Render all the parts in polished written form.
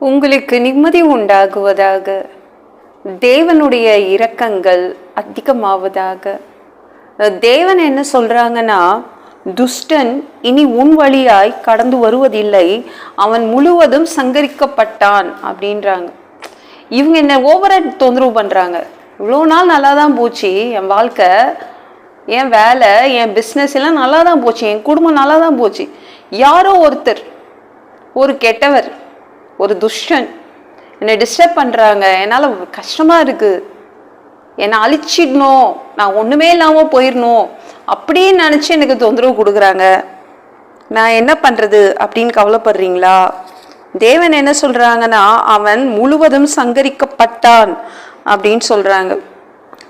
உங்களுக்கு நிம்மதி உண்டாகுவதாக. தேவனுடைய இரக்கங்கள் அதிகமாவதாக. தேவன் என்ன சொல்றாங்கன்னா, துஷ்டன் இனி உன் வழியாய் கடந்து வருவதில்லை, அவன் முழுவதும் சங்கரிக்கப்பட்டான் அப்படின்றாங்க. இவங்க என்ன ஓவரா தொந்தரவு பண்றாங்க. இவ்வளோ நாள் நல்லா தான் போச்சு என் வாழ்க்கை, என் வேலை, என் பிஸ்னஸ் எல்லாம் நல்லா தான் போச்சு, என் குடும்பம் நல்லா தான் போச்சு. யாரோ ஒருத்தர், ஒரு கெட்டவர், ஒரு துஷ்டன் என்னை டிஸ்டர்ப் பண்ணுறாங்க, என்னால் கஷ்டமாக இருக்குது, என்னை அழிச்சிடணும், நான் ஒன்றுமே இல்லாமல் போயிடணும் அப்படின்னு நினச்சி எனக்கு தொந்தரவு கொடுக்குறாங்க. நான் என்ன பண்ணுறது அப்படின்னு கவலைப்படுறீங்களா? தேவன் என்ன சொல்கிறாங்கன்னா, அவன் முழுவதும் சங்கரிக்கப்பட்டான் அப்படின்னு சொல்கிறாங்க.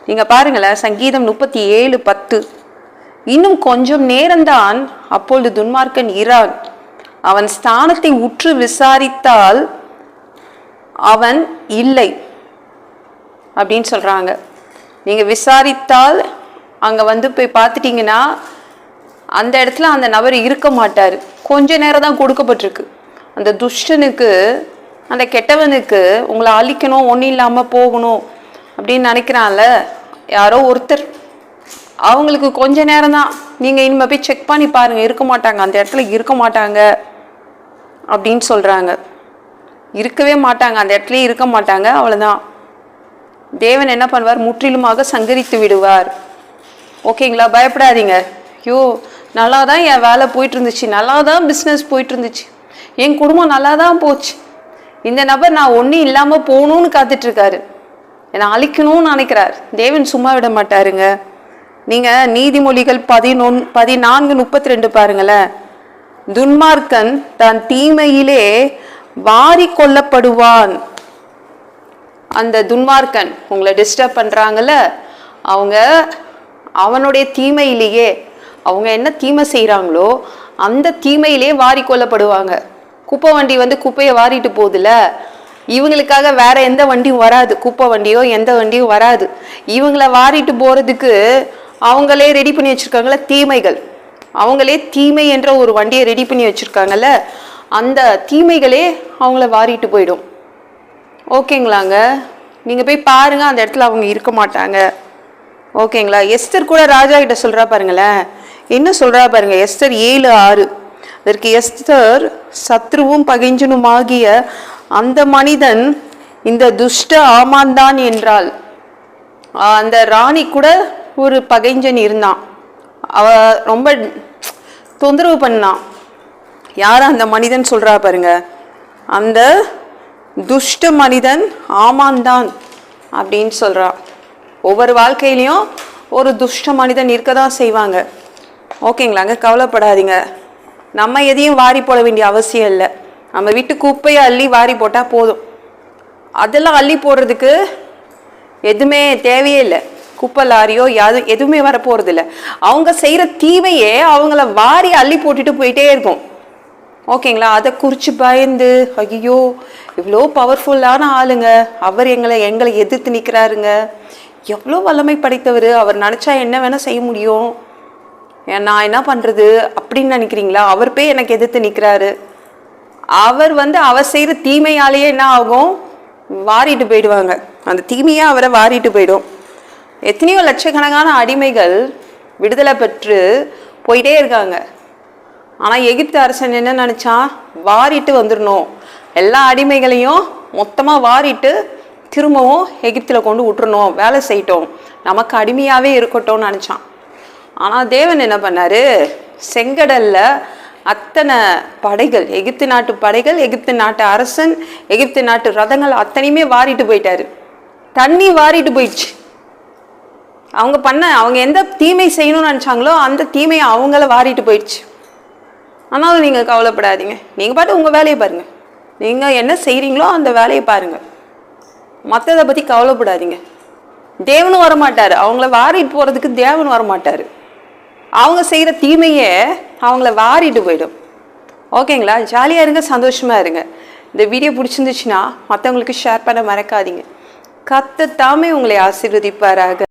நீங்கள் பாருங்களேன், சங்கீதம் 37:10, இன்னும் கொஞ்சம் நேரம்தான், அப்பொழுது துன்மார்க்கன் இரான், அவன் ஸ்தானத்தை உற்று விசாரித்தால் அவன் இல்லை அப்படின்னு சொல்றாங்க. நீங்க விசாரித்தால் அங்க போய் பார்த்துட்டீங்கன்னா அந்த இடத்துல அந்த நபர் இருக்க மாட்டாரு. கொஞ்ச நேரம் தான் கொடுக்கப்பட்டிருக்கு. அந்த துஷ்டனுக்கு, அந்த கெட்டவனுக்கு உங்களை அழிக்கணும், ஒன்றும் இல்லாம போகணும் அப்படின்னு நினைக்கிறான்ல யாரோ ஒருத்தர், அவங்களுக்கு கொஞ்ச நேரம் தான். நீங்க இனிமே போய் செக் பண்ணி பாருங்க, இருக்க மாட்டாங்க, அந்த இடத்துல இருக்க மாட்டாங்க அப்படின்னு சொல்றாங்க. இருக்கவே மாட்டாங்க, அந்த இடத்துல இருக்க மாட்டாங்க, அவ்வளவுதான். தேவன் என்ன பண்ணுவார்? முற்றிலுமாக சங்கரித்து விடுவார். ஓகேங்களா? பயப்படாதீங்க. ஐயோ, நல்லா தான் என் வேலை போயிட்டு இருந்துச்சு, நல்லா தான் பிஸ்னஸ் போயிட்டு இருந்துச்சு, என் குடும்பம் நல்லா தான் போச்சு, இந்த நபர் நான் ஒன்றும் இல்லாமல் போகணும்னு காத்துட்டு இருக்காரு, என்னை அழிக்கணும்னு நினைக்கிறார். தேவன் சும்மா விட மாட்டாருங்க. நீங்க நீதிமொழிகள் 14:32 பாருங்களேன். துன்மார்க்கன் தான் தீமையிலே வாரி கொள்ளப்படுவான். அந்த துன்மார்க்கன் உங்களை டிஸ்டர்ப் பண்றாங்கல்ல, அவங்க அவனுடைய தீமையிலேயே, அவங்க என்ன தீமை செய்யறாங்களோ அந்த தீமையிலே வாரி கொள்ளப்படுவாங்க. குப்பை வண்டி குப்பையை வாரிட்டு போகுதுல, இவங்களுக்காக வேற எந்த வண்டியும் வராது, குப்பை வண்டியோ எந்த வண்டியும் வராது. இவங்களை வாரிட்டு போறதுக்கு அவங்களே ரெடி பண்ணி வச்சிருக்காங்கல்ல தீமைகள், அவங்களே தீமை என்ற ஒரு வண்டியை ரெடி பண்ணி வச்சிருக்காங்கல்ல, அந்த தீமைகளே அவங்கள வாரிட்டு போயிடும். ஓகேங்களாங்க? நீங்க போய் பாருங்க, அந்த இடத்துல அவங்க இருக்க மாட்டாங்க. ஓகேங்களா? எஸ்தர் கூட ராஜா கிட்ட சொல்றா பாருங்களேன், என்ன சொல்றா பாருங்க. எஸ்தர் 7:6, அதற்கு எஸ்தர் சத்ருவும் பகைஞ்சனுமாகிய அந்த மனிதன் இந்த துஷ்ட ஆமான்தான் என்றாள். அந்த ராணி கூட ஒரு பகைஞ்சன் இருந்தான், அவ ரொம்ப தொந்தரவு பண்ணான். யார அந்த மனிதன் சொல்றா பாருங்க, அந்த துஷ்ட மனிதன் ஆமான் தான் அப்படின்னு சொல்றா. ஒவ்வொரு வாழ்க்கையிலையும் ஒரு துஷ்ட மனிதன் இருக்கதான் செய்வாங்க. ஓகேங்களாங்க? கவலைப்படாதீங்க. நம்ம எதையும் வாரி போட வேண்டிய அவசியம் இல்லை. நம்ம வீட்டு குப்பையை அள்ளி வாரி போட்டா போதும். அதெல்லாம் அள்ளி போடுறதுக்கு எதுவுமே தேவையே இல்லை. குப்பை லாரியோ எதுவுமே வரப்போறது இல்லை. அவங்க செய்யற தீமையே அவங்கள வாரி அள்ளி போட்டுட்டு போயிட்டே இருக்கும். ஓகேங்களா? அதை குறிச்சு பயந்து, ஐயோ இவ்வளோ பவர்ஃபுல்லான ஆளுங்க, அவர் எங்களை எதிர்த்து நிற்கிறாருங்க, எவ்வளோ வல்லமை படைத்தவர், அவர் நினச்சா என்ன வேணால் செய்ய முடியும், நான் என்ன பண்ணுறது அப்படின்னு நினைக்கிறீங்களா? அவர் போய் எனக்கு எதிர்த்து நிற்கிறாரு. அவர் அவர் செய்கிற தீமையாலேயே என்ன ஆகும்? வாரிட்டு போயிடுவாங்க. அந்த தீமையே அவரை வாரிட்டு போயிடும். எத்தனையோ லட்சக்கணக்கான அடிமைகள் விடுதலை பெற்று போயிட்டே இருக்காங்க. ஆனால் எகிப்து அரசன் என்ன நினச்சான்? வாரிட்டு வந்துடணும், எல்லா அடிமைகளையும் மொத்தமாக வாரிட்டு திரும்பவும் எகிப்தில் கொண்டு விட்டுறணும், வேலை செய்யட்டும், நமக்கு அடிமையாகவே இருக்கட்டும்னு நினச்சான். ஆனால் தேவன் என்ன பண்ணார்? செங்கடல்ல அத்தனை படைகள், எகிப்து நாட்டு படைகள், எகிப்து நாட்டு அரசன், எகிப்து நாட்டு ரதங்கள் அத்தனையுமே வாரிட்டு போயிட்டாரு. தண்ணி வாரிட்டு போயிடுச்சு. அவங்க எந்த தீமை செய்யணும்னு நினச்சாங்களோ அந்த தீமையை அவங்கள வாரிட்டு போயிடுச்சு. ஆனாலும் நீங்கள் கவலைப்படாதீங்க. நீங்கள் பாட்டு உங்கள் வேலையை பாருங்கள். நீங்கள் என்ன செய்கிறீங்களோ அந்த வேலையை பாருங்கள். மற்றதை பற்றி கவலைப்படாதீங்க. தேவனும் வரமாட்டார், அவங்கள வாரிட்டு போகிறதுக்கு தேவன் வரமாட்டார். அவங்க செய்கிற தீமையே அவங்கள வாரிட்டு போயிடும். ஓகேங்களா? ஜாலியாக இருங்க, சந்தோஷமாக இருங்க. இந்த வீடியோ பிடிச்சிருந்துச்சுன்னா மற்றவங்களுக்கு ஷேர் பண்ண மறக்காதீங்க. கர்த்தர் தாமே உங்களை ஆசீர்வதிப்பாராக.